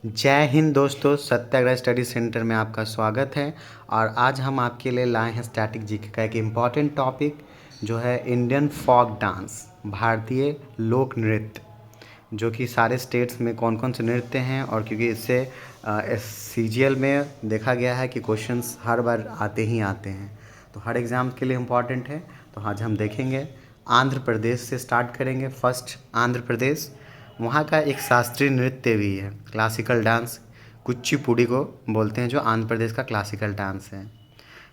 जय हिंद दोस्तों, सत्याग्रह study centre में आपका स्वागत है। और आज हम आपके लिए लाए हैं स्टैटिक जीके का एक इम्पॉर्टेंट टॉपिक जो है इंडियन फोक डांस, भारतीय लोक नृत्य। जो कि सारे स्टेट्स में कौन कौन से नृत्य हैं, और क्योंकि इससे CGL में देखा गया है कि क्वेश्चंस हर बार आते ही आते हैं, तो हर एग्ज़ाम के लिए इम्पॉर्टेंट है। तो आज हम देखेंगे, आंध्र प्रदेश से स्टार्ट करेंगे। फर्स्ट आंध्र प्रदेश, वहाँ का एक शास्त्रीय नृत्य भी है, क्लासिकल डांस, कुचिपुड़ी को बोलते हैं, जो आंध्र प्रदेश का क्लासिकल डांस है।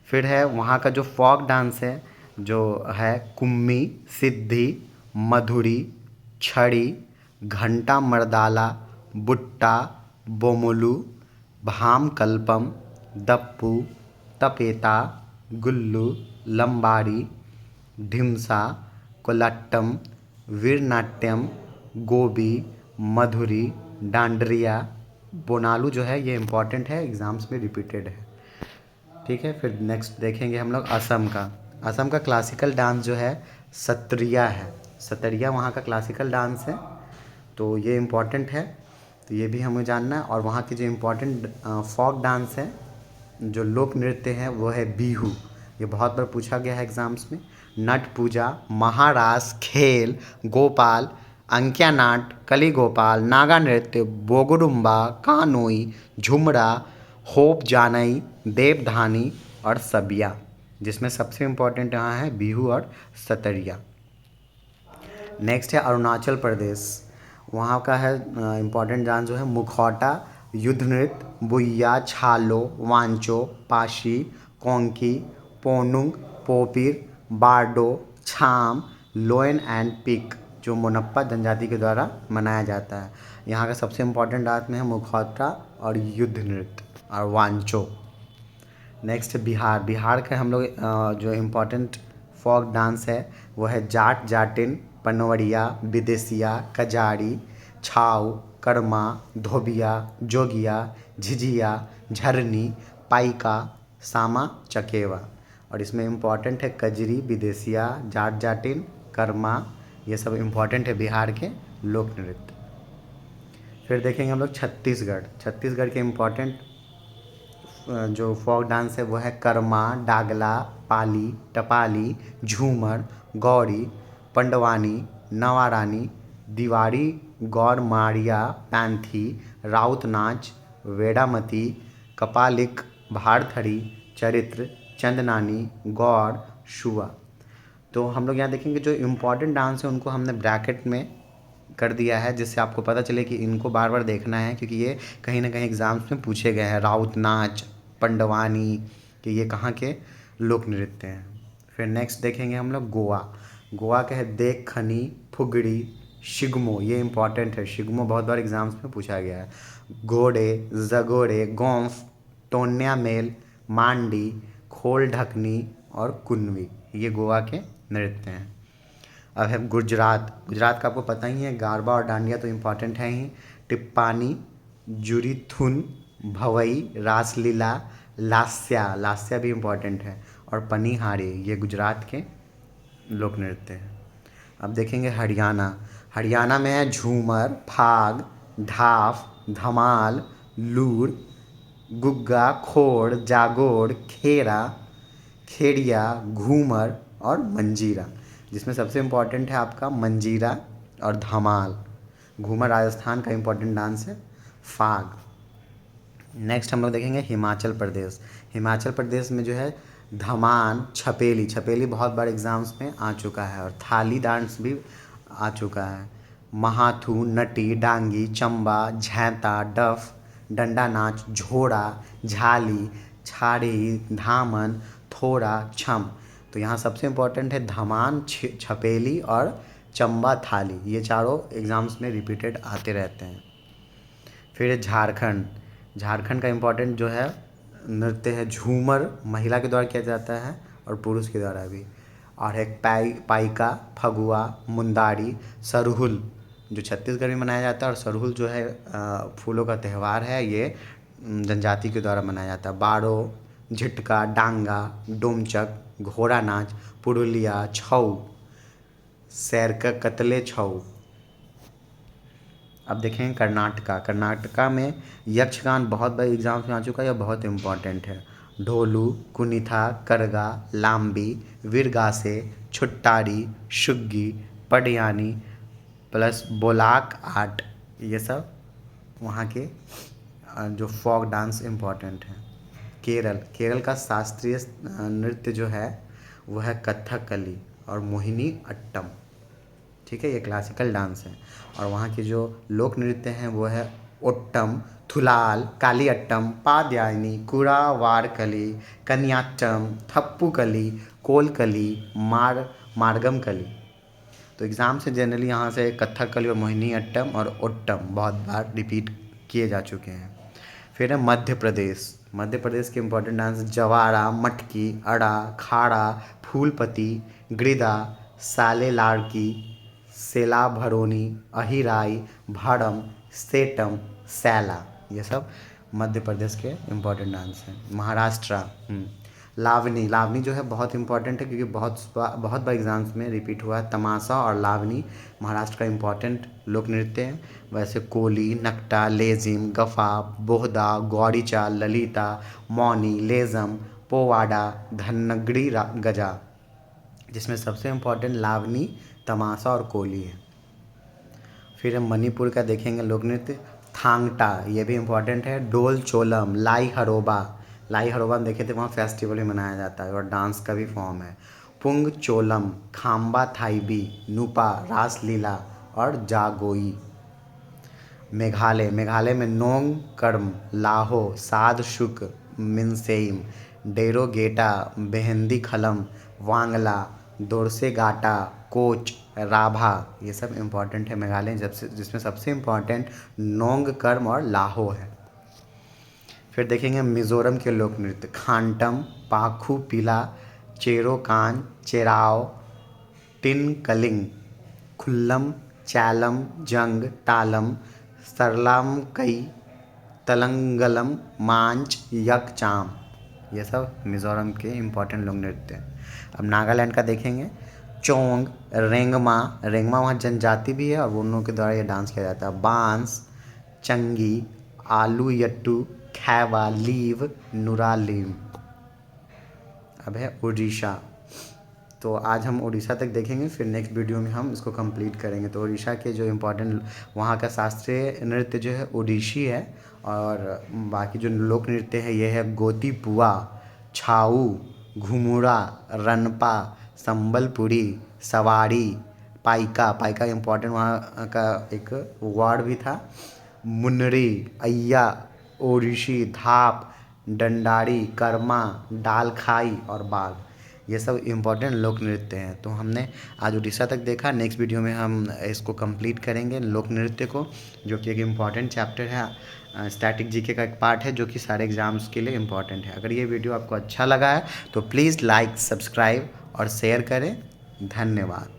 फिर है वहाँ का जो फोक डांस है, जो है कुम्मी, सिद्धि, मधुरी, छड़ी, घंटा मर्दाला, बुट्टा, बोमुलू, भाम कल्पम, दप्पू, तपेता, गुल्लू, लंबाड़ी, ढिमसा, कोलाट्टम, वीरनाट्यम, गोबी, मधुरी, डांडरिया, बोनालू जो है ये इम्पॉर्टेंट है, एग्ज़ाम्स में रिपीटेड है। ठीक है। फिर नेक्स्ट देखेंगे हम लोग असम का। असम का क्लासिकल डांस जो है सत्रिया है। सत्रिया वहाँ का क्लासिकल डांस है, तो ये इम्पॉर्टेंट है, तो ये भी हमें जानना है। और वहाँ की जो इम्पॉर्टेंट फोक डांस है, जो लोक नृत्य है, वो है बिहू। ये बहुत बार पूछा गया है एग्ज़ाम्स में। नट पूजा, महारास, खेल, गोपाल, अंक्या नाट, कली गोपाल, नागा नृत्य, बोगुरुम्बा, कानोई, झुमरा, होप जानई, देवधानी और सबिया, जिसमें सबसे इम्पोर्टेंट यहाँ है बिहू और सतरिया। नेक्स्ट है अरुणाचल प्रदेश। वहाँ का है इम्पॉर्टेंट डांस जो है मुखौटा, युद्ध नृत्य, बुइया, छालो, वांचो, पाशी, कोंकी, पोनुंग, पोपीर, बारडो, छाम, लोयन एंड पिक, जो मोनप्पा जनजाति के द्वारा मनाया जाता है। यहाँ का सबसे इम्पोर्टेंट डांस में है मुखौटा और युद्ध नृत्य और वांचो। नेक्स्ट बिहार। बिहार के हम लोग जो इम्पोर्टेंट फोक डांस है वो है जाट जाटिन, पनवड़िया, विदेसिया, कजारी, छाऊ, कर्मा, धोबिया, जोगिया, झिझिया, झरनी, पाइका, सामा, चकेवा। और इसमें इम्पॉर्टेंट है कजरी, विदेसिया, जाट जाटिन, कर्मा, ये सब इम्पॉर्टेंट है बिहार के लोक नृत्य। फिर देखेंगे हम लोग छत्तीसगढ़। छत्तीसगढ़ के इम्पॉर्टेंट जो फोक डांस है वो है कर्मा, डागला, पाली, टपाली, झूमर, गौरी, पंडवानी, नवारानी, दिवारी, गौर मारिया, पैंथी, राउत नाच, वेड़ामती, कपालिक, भारथड़ी, चरित्र, चंदनानी, गौर, शुआ। तो हम लोग यहाँ देखेंगे जो इम्पोर्टेंट डांस है उनको हमने ब्रैकेट में कर दिया है, जिससे आपको पता चले कि इनको बार बार देखना है, क्योंकि ये कहीं ना कहीं एग्ज़ाम्स में पूछे गए हैं। राउत नाच, पंडवानी, कि ये कहाँ के लोक नृत्य हैं। फिर नेक्स्ट देखेंगे हम लोग गोवा। गोवा के है देखनी, फुगड़ी, शिगमो, ये इम्पॉर्टेंट है। शिगमो बहुत बार एग्ज़ाम्स में पूछा गया है। घोड़े, जगोड़े, गोंफ, टोन्या मेल, मांडी, खोल ढकनी और कुनवी, ये गोवा के नृत्य हैं। अब है गुजरात। गुजरात का आपको पता ही है, गारबा और डांडिया तो इम्पॉर्टेंट है ही। टिप्पानी, जुरीथुन, भवई, रासलीला, लास्या, लास्या भी इम्पॉर्टेंट है, और पनीहारी, ये गुजरात के लोक नृत्य हैं। अब देखेंगे हरियाणा। हरियाणा में है झूमर, फाग, ढाफ, धमाल, लूर, गुग्गा, खोड़, जागोर, खेरा, खेड़िया, घूमर और मंजीरा, जिसमें सबसे इम्पॉर्टेंट है आपका मंजीरा और धमाल। घूमर राजस्थान का इम्पॉर्टेंट डांस है। फाग। नेक्स्ट हम लोग देखेंगे हिमाचल प्रदेश। हिमाचल प्रदेश में जो है धमान, छपेली, छपेली बहुत बार एग्ज़ाम्स में आ चुका है, और थाली डांस भी आ चुका है। महाथू, नटी, डांगी, चंबा, झैंता, डफ, डंडा नाच, झोड़ा, झाली, छाड़ी, धामन, थोड़ा, छम। तो यहाँ सबसे इम्पोर्टेंट है धमान, छपेली और चंबा थाली, ये चारों एग्ज़ाम्स में रिपीटेड आते रहते हैं। फिर झारखंड। झारखंड का इम्पोर्टेंट जो है नृत्य है झूमर, महिला के द्वारा किया जाता है और पुरुष के द्वारा भी। और एक पाइका, फगुआ, मुंदारी, सरहुल, जो छत्तीसगढ़ में मनाया जाता है, और सरहुल जो है फूलों का त्यौहार है, ये जनजाति के द्वारा मनाया जाता है। बारो, झिटका, डांगा, डोमचक, घोड़ा नाच, पुरुलिया, छऊ, सैरका, कतले छऊ। अब देखेंगे कर्नाटका। कर्नाटका में यक्षगान बहुत बार एग्जाम्स में आ चुका है, यह बहुत इंपॉर्टेंट है। ढोलू, कुनिथा, करगा, लाम्बी, वीरगासे, छुट्टारी, शुग्गी, पडियानी प्लस बोलाक आर्ट, ये सब वहाँ के जो फोक डांस इम्पॉर्टेंट है। केरल, केरल का शास्त्रीय नृत्य जो है वो है कथकली और मोहिनी अट्टम। ठीक है, ये क्लासिकल डांस है। और वहाँ के जो लोक नृत्य हैं वो है ओट्टम, थुलाल, कालियट्टम, पादयानी, कुरावारकली, कनियाट्टम, थप्पुकली, कोलकली, मार्गम कली। तो एग्ज़ाम से जनरली यहाँ से कथकली और मोहिनी अट्टम और ओट्टम बहुत बार रिपीट किए जा चुके हैं। फिर है मध्य प्रदेश। मध्य प्रदेश के इम्पोर्टेंट डांस जवारा, मटकी, अड़ा, खाड़ा, फूलपति, गिरिदा, साले लाड़की, सेला भरोनी, अहिराई, भाड़म, सेटम, सैला, ये सब मध्य प्रदेश के इम्पोर्टेंट डांस हैं। महाराष्ट्र, लावनी। लावनी जो है बहुत इंपॉर्टेंट है क्योंकि बहुत बार एग्जाम्स में रिपीट हुआ है। तमाशा और लावनी महाराष्ट्र का इम्पॉर्टेंट लोक नृत्य है। वैसे कोली, नकटा, लेजिम, गफा, बोहदा, गौरीचा, ललिता, मौनी, लेजम, पोवाड़ा, धन्नगड़ी गजा, जिसमें सबसे इम्पॉर्टेंट लावनी, तमाशा और कोली है। फिर हम मणिपुर का देखेंगे लोक नृत्य थांगटा, ये भी इम्पॉर्टेंट है। डोल चोलम, लाई हरोबा। लाई हरोबा हम देखे थे वहाँ फेस्टिवल भी मनाया जाता है और डांस का भी फॉर्म है। पुंग चोलम, खाम्बा थाईबी, नुपा, रासलीला और जागोई। मेघालय, मेघालय में नोंग कर्म, लाहो, साध शुक, मिनसेम, डेरोगेटा, बेहंदी खलम, वांगला, दोरसे गाटा, कोच, राभा, ये सब इम्पॉर्टेंट है मेघालय, जिसमें सबसे इम्पॉर्टेंट नोंग कर्म और लाहो है। फिर देखेंगे मिज़ोरम के लोक नृत्य खांटम, पाखू पिला, चेरोकान, चेराव, टिन कलिंग, खुल्लम, चैलम, जंग, तालम, सरलाम कई, तलंगलम, मांच, यकचाम, ये सब मिज़ोरम के इम्पॉर्टेंट लोक नृत्य हैं। अब नागालैंड का देखेंगे चोंग, रेंगमा। रेंगमा वहाँ जनजाति भी है और उन लोगों के द्वारा ये डांस किया जाता है। बांस, चंगी, आलू यट्टू, खैवा, लीव, नुरालीम। अब है उड़ीसा। तो आज हम उड़ीसा तक देखेंगे, फिर नेक्स्ट वीडियो में हम इसको कंप्लीट करेंगे। तो उड़ीसा के जो इम्पोर्टेंट वहाँ का शास्त्रीय नृत्य जो है ओडिसी है और बाकी जो लोक नृत्य है ये है गोतीपुआ, छाऊ, घुमुरा, रनपा, संबलपुरी, सवारी, पाइका। पाइका इम्पोर्टेंट वहाँ का एक वर्ड भी था। मुन्नरी, अय्या, ओडिसी, धाप, डंडारी, कर्मा, डाल खाई और बाल, ये सब इम्पॉर्टेंट लोक नृत्य हैं। तो हमने आज उड़ीसा तक देखा। नेक्स्ट वीडियो में हम इसको कंप्लीट करेंगे लोक नृत्य को, जो कि एक इम्पॉर्टेंट चैप्टर है, स्टैटिक जीके का एक पार्ट है जो कि सारे एग्जाम्स के लिए इम्पॉर्टेंट है। अगर ये वीडियो आपको अच्छा लगा है तो प्लीज़ लाइक, सब्सक्राइब और शेयर करें। धन्यवाद।